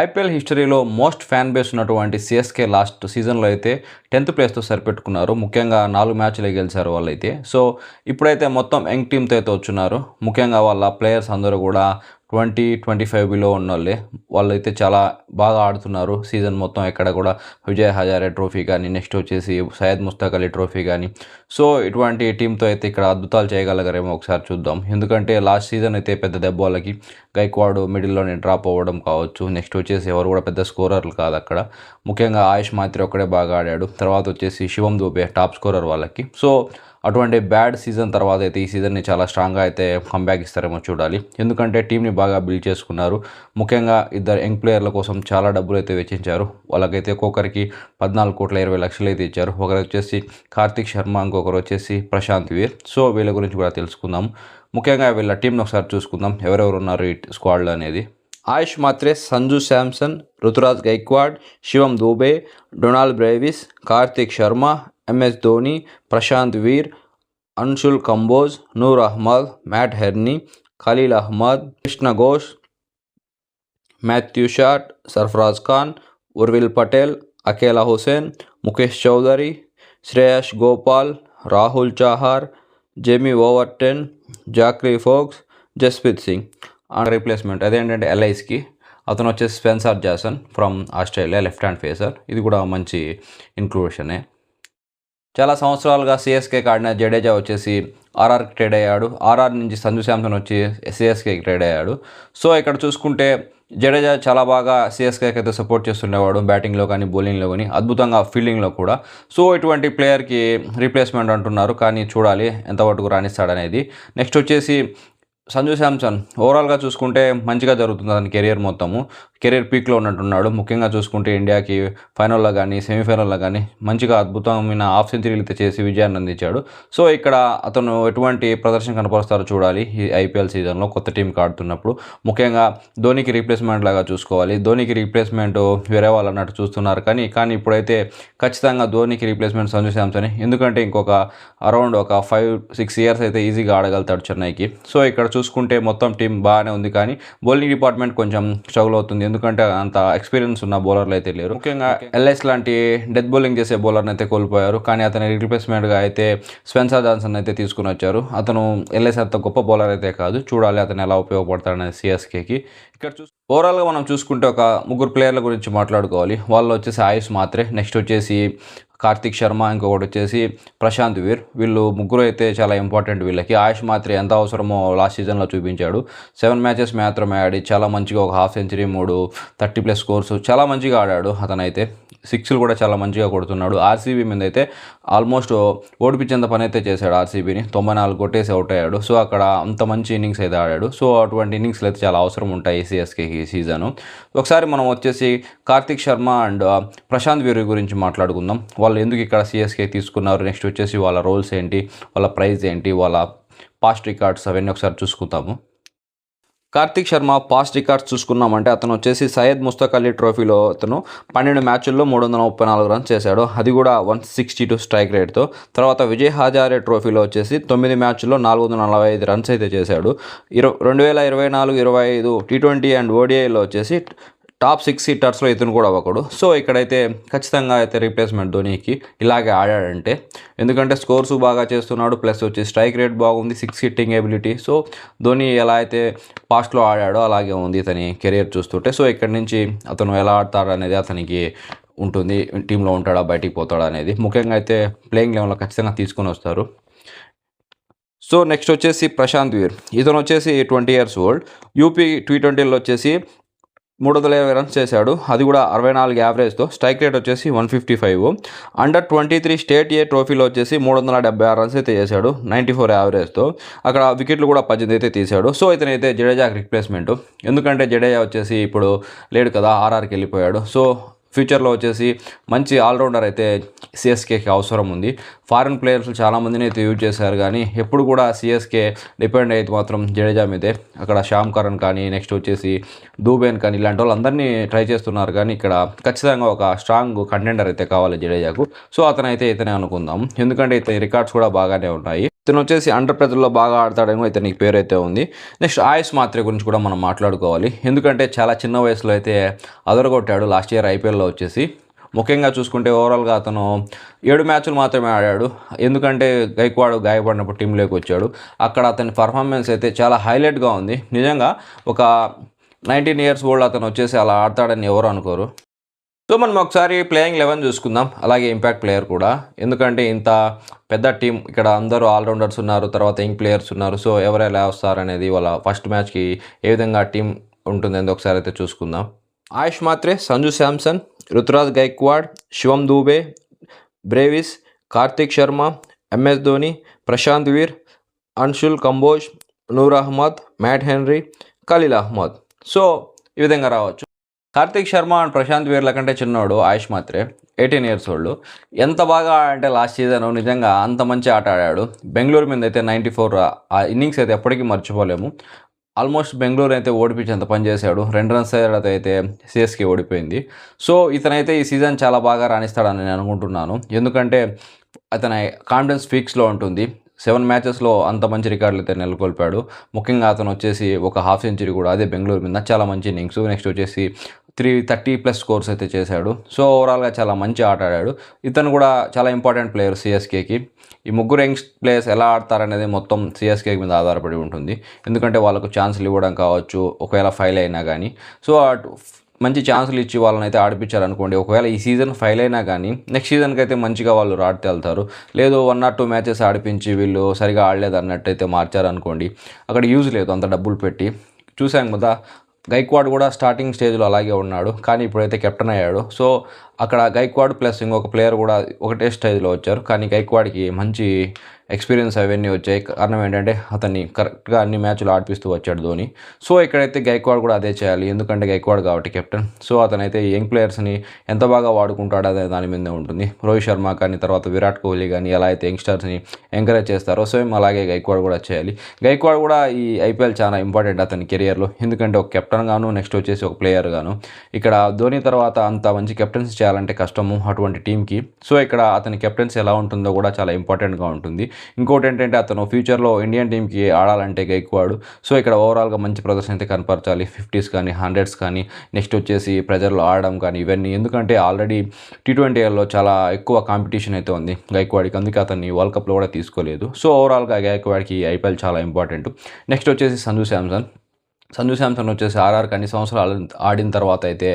IPL హిస్టరీలో most fan base ఉన్నటువంటి CSK last సీజన్లో అయితే 10th ప్లేస్తో సరిపెట్టుకున్నారు. ముఖ్యంగా 4 మ్యాచ్లే గెలిచారు వాళ్ళైతే. సో ఇప్పుడైతే మొత్తం యంగ్ టీమ్తో అయితే వచ్చున్నారు. ముఖ్యంగా వాళ్ళ ప్లేయర్స్ అందరూ కూడా 20-25 బిలో ఉన్నోళ్ళే. వాళ్ళైతే చాలా బాగా ఆడుతున్నారు సీజన్ మొత్తం. ఎక్కడ కూడా విజయ్ హజారే ట్రోఫీ కానీ, నెక్స్ట్ వచ్చేసి సయ్యద్ ముస్తాక్ అలీ ట్రోఫీ కానీ. సో ఇటువంటి టీంతో అయితే ఇక్కడ అద్భుతాలు చేయగలగారేమో ఒకసారి చూద్దాం. ఎందుకంటే లాస్ట్ సీజన్ అయితే పెద్ద దెబ్బ వాళ్ళకి. గైక్వాడ్ మిడిల్లోనే డ్రాప్ అవ్వడం కావచ్చు. నెక్స్ట్ వచ్చేసి ఎవరు కూడా పెద్ద స్కోరర్లు కాదు అక్కడ. ముఖ్యంగా ఆయుష్ మాత్రి ఒక్కడే బాగా ఆడాడు. తర్వాత వచ్చేసి శివం దూబే టాప్ స్కోరర్ వాళ్ళకి. సో అటువంటి బ్యాడ్ సీజన్ తర్వాత అయితే ఈ సీజన్ని చాలా స్ట్రాంగ్గా అయితే కంబ్యాక్ ఇస్తారేమో చూడాలి. ఎందుకంటే టీంని బాగా బిల్డ్ చేసుకున్నారు. ముఖ్యంగా ఇద్దరు యంగ్ ప్లేయర్ల కోసం చాలా డబ్బులు అయితే వెచ్చించారు. వాళ్ళకైతే ఒక్కొక్కరికి 14,20,00,000 అయితే ఇచ్చారు. ఒకరు వచ్చేసి కార్తిక్ శర్మ, ఇంకొకరు వచ్చేసి ప్రశాంత్ వీర్. సో వీళ్ళ గురించి కూడా తెలుసుకుందాం. ముఖ్యంగా వీళ్ళ టీంని ఒకసారి చూసుకుందాం, ఎవరెవరు ఉన్నారు ఈ స్క్వాడ్లో అనేది. Ayush Mhatre, Sanju Samson, Ruturaj Gaikwad, Shivam Dube, Donald Brevis, Kartik Sharma, MS Dhoni, Prashant Veer, Anshul Kamboj, Noor Ahmad, Matt హెర్నీ, Khaleel Ahmed, Krishna Ghosh, Matthew Short, Sarfaraz Khan, Urvil Patel, Akeal Hosein, Mukesh Choudhary, Shreyas Gopal, Rahul Chahar, Jamie Overton, Zak Foulkes, Jaspreet Singh. And replacement అదేంటంటే ఎల్ఐస్కి అతను వచ్చేసి Spencer Johnson from Australia, left hand pacer. ఇది కూడా మంచి ఇన్క్లూషనే. చాలా సంవత్సరాలుగా సిఎస్కేకి ఆడిన జడేజా వచ్చేసి ఆర్ఆర్కి ట్రేడ్ అయ్యాడు. ఆర్ఆర్ నుంచి సంజు శాంసన్ వచ్చి సిఎస్కేకి ట్రేడ్ అయ్యాడు. సో ఇక్కడ చూసుకుంటే జడేజా చాలా బాగా సిఎస్కేకి అయితే సపోర్ట్ చేస్తుండేవాడు, బ్యాటింగ్లో కానీ బౌలింగ్లో కానీ, అద్భుతంగా ఫీల్డింగ్లో కూడా. సో ఇటువంటి ప్లేయర్కి రీప్లేస్మెంట్ అంటున్నారు, కానీ చూడాలి ఎంతవరకు రాణిస్తాడనేది. నెక్స్ట్ వచ్చేసి సంజు శాంసన్ ఓవరాల్గా చూసుకుంటే మంచిగా జరుగుతుంది అతని కెరీర్ మొత్తము. కెరీర్ పీక్లో ఉన్నట్టున్నాడు. ముఖ్యంగా చూసుకుంటే ఇండియాకి ఫైనల్లో కానీ సెమీఫైనల్లో కానీ మంచిగా అద్భుతమైన హాఫ్ సెంచరీలు అయితే చేసి విజయాన్ని అందించాడు. సో ఇక్కడ అతను ఎటువంటి ప్రదర్శన కనపరుస్తారో చూడాలి ఈ ఐపీఎల్ సీజన్లో కొత్త టీంకి ఆడుతున్నప్పుడు. ముఖ్యంగా ధోనికి రీప్లేస్మెంట్ లాగా చూసుకోవాలి. ధోనికి రీప్లేస్మెంట్ వేరే వాళ్ళు అన్నట్టు చూస్తున్నారు, కానీ ఇప్పుడైతే ఖచ్చితంగా ధోనికి రీప్లేస్మెంట్ సంజు శాంసన్. ఎందుకంటే ఇంకొక అరౌండ్ ఒక 5-6 ఇయర్స్ అయితే ఈజీగా ఆడగలుగుతాడు చెన్నైకి. సో ఇక్కడ చూసుకుంటే మొత్తం టీం బాగానే ఉంది, కానీ బౌలింగ్ డిపార్ట్మెంట్ కొంచెం స్ట్రగుల్ అవుతుంది. ఎందుకంటే అంత ఎక్స్పీరియన్స్ ఉన్న బౌలర్లు అయితే లేరు. ముఖ్యంగా ఎల్ఎస్ లాంటి డెత్ బౌలింగ్ చేసే బౌలర్ని అయితే కోల్పోయారు, కానీ అతని రీప్లేస్మెంట్గా అయితే స్పెన్సర్ జాన్సన్ అయితే తీసుకుని వచ్చారు. అతను ఎల్ఎస్ అంత గొప్ప బౌలర్ అయితే కాదు. చూడాలి అతను ఎలా ఉపయోగపడతాడనేది సిఎస్కేకి. ఇక్కడ ఓవరాల్గా మనం చూసుకుంటే ఒక ముగ్గురు ప్లేయర్ల గురించి మాట్లాడుకోవాలి. వాళ్ళు వచ్చేసి ఆయుష్ మాత్రే, నెక్స్ట్ వచ్చేసి కార్తిక్ శర్మ, ఇంకొకటి వచ్చేసి ప్రశాంత్ వీర్. వీళ్ళు ముగ్గురు అయితే చాలా ఇంపార్టెంట్ వీళ్ళకి. ఆయుష్ మాత్రే ఎంత అవసరమో లాస్ట్ సీజన్లో చూపించాడు. 7 మ్యాచెస్ మాత్రమే ఆడి చాలా మంచిగా ఒక హాఫ్ సెంచరీ, 3 30+ స్కోర్స్ చాలా మంచిగా ఆడాడు. అతనైతే 6లు కూడా చాలా మంచిగా కొడుతున్నాడు. ఆర్సీబీ మీద అయితే ఆల్మోస్ట్ ఓడిపించేంత పని అయితే చేశాడు. ఆర్సీబీని 94 కొట్టేసి అవుట్ అయ్యాడు. సో అక్కడ అంత మంచి ఇన్నింగ్స్ అయితే ఆడాడు. సో అటువంటి ఇన్నింగ్స్లు అయితే చాలా అవసరం ఉంటాయి సిఎస్కేకి ఈ సీజను. ఒకసారి మనం వచ్చేసి కార్తిక్ శర్మ అండ్ ప్రశాంత్ వీర్ గురించి మాట్లాడుకుందాం. వాళ్ళు ఎందుకు ఇక్కడ సిఎస్కే తీసుకున్నారు, నెక్స్ట్ వచ్చేసి వాళ్ళ రోల్స్ ఏంటి, వాళ్ళ ప్రైజ్ ఏంటి, వాళ్ళ పాస్ట్ రికార్డ్స్ అవన్నీ ఒకసారి చూసుకుందాము. కార్తిక్ శర్మ పాస్ట్ రికార్డ్స్ చూసుకున్నామంటే అతను వచ్చేసి సయ్యద్ ముస్తాక్ అలీ ట్రోఫీలో అతను 12 మ్యాచ్ల్లో 334 రన్స్ చేశాడు, అది కూడా 162 స్ట్రైక్ రేట్తో. తర్వాత విజయ్ హజారే ట్రోఫీలో వచ్చేసి 9 మ్యాచ్ల్లో 445 రన్స్ అయితే చేశాడు. 2024-25 T20 అండ్ ఓడిఐలో వచ్చేసి టాప్ 6 హిట్టర్స్లో ఇతను కూడా ఒకడు. సో ఇక్కడైతే ఖచ్చితంగా అయితే రీప్లేస్మెంట్ ధోనికి ఇలాగే ఆడాడంటే, ఎందుకంటే స్కోర్స్ బాగా చేస్తున్నాడు, ప్లస్ వచ్చి స్ట్రైక్ రేట్ బాగుంది, 6 హిట్టింగ్ ఎబిలిటీ. సో ధోని ఎలా అయితే పాస్ట్లో ఆడాడో అలాగే ఉంది ఇతని కెరియర్ చూస్తుంటే. సో ఇక్కడి నుంచి అతను ఎలా ఆడతాడు అనేది అతనికి ఉంటుంది. టీంలో ఉంటాడా బయటికి పోతాడా అనేది. ముఖ్యంగా అయితే ప్లేయింగ్ లెవెల్లో ఖచ్చితంగా తీసుకొని వస్తారు. సో నెక్స్ట్ వచ్చేసి ప్రశాంత్ వీర్. ఇతను వచ్చేసి 20 years old. యూపీ T20లో వచ్చేసి 320 రన్స్ చేశాడు, అది కూడా 64 యావరేజ్తో. స్ట్రైక్ రేట్ వచ్చేసి 155. అండర్ 23 స్టేట్ ఏ ట్రోఫీలో వచ్చేసి 376 రన్స్ అయితే చేశాడు, 94 యావరేజ్తో. అక్కడ వికెట్లు కూడా 18 అయితే తీశాడు. సో ఇతనైతే జడేజాకి రిప్లేస్మెంట్. ఎందుకంటే జడేజా వచ్చేసి ఇప్పుడు లేడు కదా, ఆర్ఆర్కి వెళ్ళిపోయాడు. సో ఫ్యూచర్లో వచ్చేసి మంచి ఆల్రౌండర్ అయితే సిఎస్కేకి అవసరం ఉంది. ఫారిన్ ప్లేయర్స్ చాలామందిని అయితే యూజ్ చేశారు, కానీ ఎప్పుడు కూడా సిఎస్కే డిపెండ్ అయితే మాత్రం జడేజా మీదే. అక్కడ శ్యామ్ కరణ్ కానీ, నెక్స్ట్ వచ్చేసి దూబేన్ కానీ, ఇలాంటి వాళ్ళందరినీ ట్రై చేస్తున్నారు, కానీ ఇక్కడ ఖచ్చితంగా ఒక స్ట్రాంగ్ కంటెండర్ అయితే కావాలి జడేజాకు. సో అతనైతే ఇతనే అనుకుందాం, ఎందుకంటే ఇతని రికార్డ్స్ కూడా బాగానే ఉన్నాయి. ఇతను వచ్చేసి అండర్ ప్రెజర్‌లో బాగా ఆడతాడేమో ఇతనికి పేరైతే ఉంది. నెక్స్ట్ ఆయుష్ మాత్రే గురించి కూడా మనం మాట్లాడుకోవాలి. ఎందుకంటే చాలా చిన్న వయసులో అయితే అదరగొట్టాడు లాస్ట్ ఇయర్ ఐపీఎల్‌లో వచ్చేసి. ముఖ్యంగా చూసుకుంటే ఓవరాల్‌గా అతను 7 మ్యాచ్‌లు మాత్రమే ఆడాడు. ఎందుకంటే గైక్వాడ్ గాయపడినప్పుడు టీంలోకి వచ్చాడు. అక్కడ అతని పర్ఫార్మెన్స్ అయితే చాలా హైలైట్‌గా ఉంది. నిజంగా ఒక 19 ఇయర్స్ ఓల్డ్ అతను వచ్చేసి అలా ఆడతాడని ఎవరు అనుకోరు. సో మనం ఒకసారి ప్లేయింగ్ 11 చూసుకుందాం. అలాగే ఇంపాక్ట్ ప్లేయర్ కూడా. ఎందుకంటే ఇంత పెద్ద టీం ఇక్కడ అందరూ ఆల్రౌండర్స్ ఉన్నారు. తర్వాత యంగ్ ప్లేయర్స్ ఉన్నారు. సో ఎవరెలా వస్తారనేది వాళ్ళ ఫస్ట్ మ్యాచ్‌కి ఏ విధంగా టీం ఉంటుందని ఒకసారి అయితే చూసుకుందాం. Ayush Mhatre, Sanju Samson, Ruturaj Gaikwad, Shivam Dube, Brevis, Kartik Sharma, MS Dhoni, Prashant Veer, Anshul Kamboj, Noor Ahmad, Matt Henry, Khaleel Ahmed. So ఈ విధంగా రావచ్చు. కార్తిక్ శర్మ అండ్ ప్రశాంత్ వీర్ల కంటే చిన్నోడు ఆయుష్ మాత్రే, 18 ఇయర్స్ ఓల్డ్. ఎంత బాగా అంటే లాస్ట్ సీజన్ నిజంగా అంత మంచి ఆట ఆడాడు. బెంగళూరు మీద అయితే 94 ఆ ఇన్నింగ్స్ అయితే ఎప్పటికీ మర్చిపోలేము. ఆల్మోస్ట్ బెంగళూరు అయితే ఓడిపించేంత పని చేశాడు. 2 రన్స్ అయితే సిఎస్కే ఓడిపోయింది. సో ఇతనైతే ఈ సీజన్ చాలా బాగా రాణిస్తాడని నేను అనుకుంటున్నాను. ఎందుకంటే అతని కాన్ఫిడెన్స్ పీక్స్‌లో ఉంటుంది. 7 మ్యాచెస్‌లో అంత మంచి రికార్డులు అయితే నెలకొల్పాడు. ముఖ్యంగా అతను వచ్చేసి ఒక హాఫ్ సెంచరీ కూడా అదే బెంగళూరు మీద చాలా మంచి ఇన్నింగ్స్. నెక్స్ట్ వచ్చేసి 330+ స్కోర్స్ అయితే చేశాడు. సో ఓవరాల్‌గా చాలా మంచి ఆట ఆడాడు. ఇతను కూడా చాలా ఇంపార్టెంట్ ప్లేయర్ సిఎస్కేకి. ఈ ముగ్గురు యంగ్ ప్లేయర్స్ ఎలా ఆడతారనేది మొత్తం సిఎస్కే మీద ఆధారపడి ఉంటుంది. ఎందుకంటే వాళ్ళకు ఛాన్స్‌లు ఇవ్వడం కావచ్చు, ఒకవేళ ఫెయిల్ అయినా కానీ. సో అటు మంచి ఛాన్స్‌లు ఇచ్చి వాళ్ళనైతే ఆడిపించారనుకోండి. ఒకవేళ ఈ సీజన్ ఫెయిల్ అయినా కానీ నెక్స్ట్ సీజన్‌కి అయితే మంచిగా వాళ్ళు రాట్ వెళ్తారు. లేదు 1 or 2 మ్యాచెస్ ఆడిపించి వీళ్ళు సరిగా ఆడలేదు అన్నట్టయితే మార్చారనుకోండి, అక్కడ యూజ్ లేదు అంత డబ్బులు పెట్టి. చూసాం కదా, గైక్వాడ్ కూడా స్టార్టింగ్ స్టేజ్‌లో అలాగే ఉన్నాడు. కానీ ఇప్పుడైతే కెప్టెన్ అయ్యాడు. సో అక్కడ గైక్వాడ్ ప్లస్ ఇంకొక ప్లేయర్ కూడా ఒకటే స్టేజ్‌లో వచ్చారు. కానీ గైక్వాడ్‌కి మంచి ఎక్స్పీరియన్స్ అవన్నీ వచ్చాయి. కారణం ఏంటంటే అతన్ని కరెక్ట్‌గా అన్ని మ్యాచ్‌లు ఆడిపిస్తూ వచ్చాడు ధోని. సో ఇక్కడైతే గైక్వాడ్ కూడా అదే చేయాలి. ఎందుకంటే గైక్వాడ్ కాబట్టి కెప్టెన్. సో అతనైతే యంగ్ ప్లేయర్స్‌ని ఎంత బాగా వాడుకుంటాడో అనే దాని మీదే ఉంటుంది. రోహిత్ శర్మ కానీ, తర్వాత విరాట్ కోహ్లీ కానీ ఎలా అయితే యంగ్‌స్టర్స్‌ని ఎంకరేజ్ చేస్తారో సేమ్ అలాగే గైక్వాడ్ కూడా చేయాలి. గైక్వాడ్ కూడా ఈ ఐపీఎల్ చాలా ఇంపార్టెంట్ అతని కెరియర్‌లో. ఎందుకంటే ఒక కెప్టెన్ గాను, నెక్స్ట్ వచ్చేసి ఒక ప్లేయర్ గాను. ఇక్కడ ధోని తర్వాత అంత మంచి కెప్టెన్సీ చేయాలంటే కష్టము అటువంటి టీంకి. సో ఇక్కడ అతని కెప్టెన్సీ ఎలా ఉంటుందో కూడా చాలా ఇంపార్టెంట్‌గా ఉంటుంది. ఇంకోటి ఏంటంటే అతను ఫ్యూచర్లో ఇండియన్ టీంకి ఆడాలంటే గైక్వాడ్. సో ఇక్కడ ఓవరాల్‌గా మంచి ప్రదర్శన అయితే కనపరచాలి. 50s కానీ, 100s కానీ, నెక్స్ట్ వచ్చేసి ప్రెజర్‌లో ఆడడం కానీ ఇవన్నీ. ఎందుకంటే ఆల్రెడీ T20లో చాలా ఎక్కువ కాంపిటీషన్ అయితే ఉంది గైక్వాడ్‌కి. అందుకే అతన్ని వరల్డ్ కప్‌లో కూడా తీసుకోలేదు. సో ఓవరాల్‌గా గైక్వాడ్‌కి ఐపీఎల్ చాలా ఇంపార్టెంట్. నెక్స్ట్ వచ్చేసి సంజు శాంసన్ వచ్చేసి ఆర్ఆర్‌కి అన్ని సంవత్సరాలు ఆడిన తర్వాత అయితే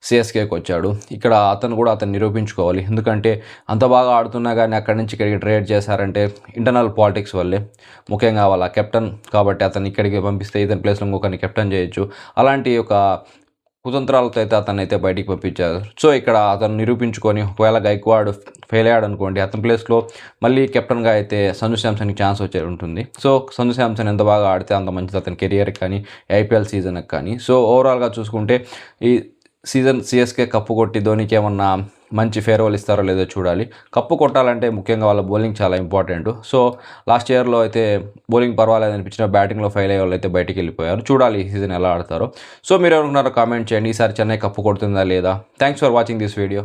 సిఎస్కేకి వచ్చాడు. ఇక్కడ అతను కూడా అతన్ని నిరూపించుకోవాలి. ఎందుకంటే అంత బాగా ఆడుతున్నా కానీ అక్కడి నుంచి ఇక్కడికి ట్రేడ్ చేశారంటే ఇంటర్నల్ పాలిటిక్స్ వల్లే. ముఖ్యంగా వాళ్ళ కెప్టెన్ కాబట్టి అతన్ని ఇక్కడికి పంపిస్తే ఇతని ప్లేస్‌లో ఇంకొకరిని కెప్టెన్ చేయొచ్చు. అలాంటి ఒక కుతంత్రాలతో అయితే అతన్నైతే బయటికి పంపించారు. సో ఇక్కడ అతను నిరూపించుకొని ఒకవేళ గైక్వాడ్ ఫెయిల్ అయ్యాడు అనుకోండి, అతని ప్లేస్‌లో మళ్ళీ కెప్టెన్‌గా అయితే సంజు శాంసన్‌కి ఛాన్స్ వచ్చే ఉంటుంది. సో సంజు శాంసన్ ఎంత బాగా ఆడితే అంత మంచిది అతని కెరియర్‌కి కానీ, ఐపీఎల్ సీజన్‌కి కానీ. సో ఓవరాల్‌గా చూసుకుంటే ఈ సీజన్ సిఎస్కే కప్పు కొట్టి ధోనికి ఏమన్నా మంచి ఫేర్‌వెల్ ఇస్తారో లేదో చూడాలి. కప్పు కొట్టాలంటే ముఖ్యంగా వాళ్ళ బౌలింగ్ చాలా ఇంపార్టెంట్. సో లాస్ట్ ఇయర్‌లో అయితే బౌలింగ్ పర్వాలేదు అనిపించిన బ్యాటింగ్‌లో ఫెయిల్ అయ్యే వాళ్ళైతే బయటికి వెళ్ళిపోయారు. చూడాలి ఈ సీజన్ ఎలా ఆడతారో. సో మీరేమనుకున్నారో కామెంట్ చేయండి. ఈసారి చెన్నై కప్పు కొడుతుందా లేదా? Thanks for watching this video.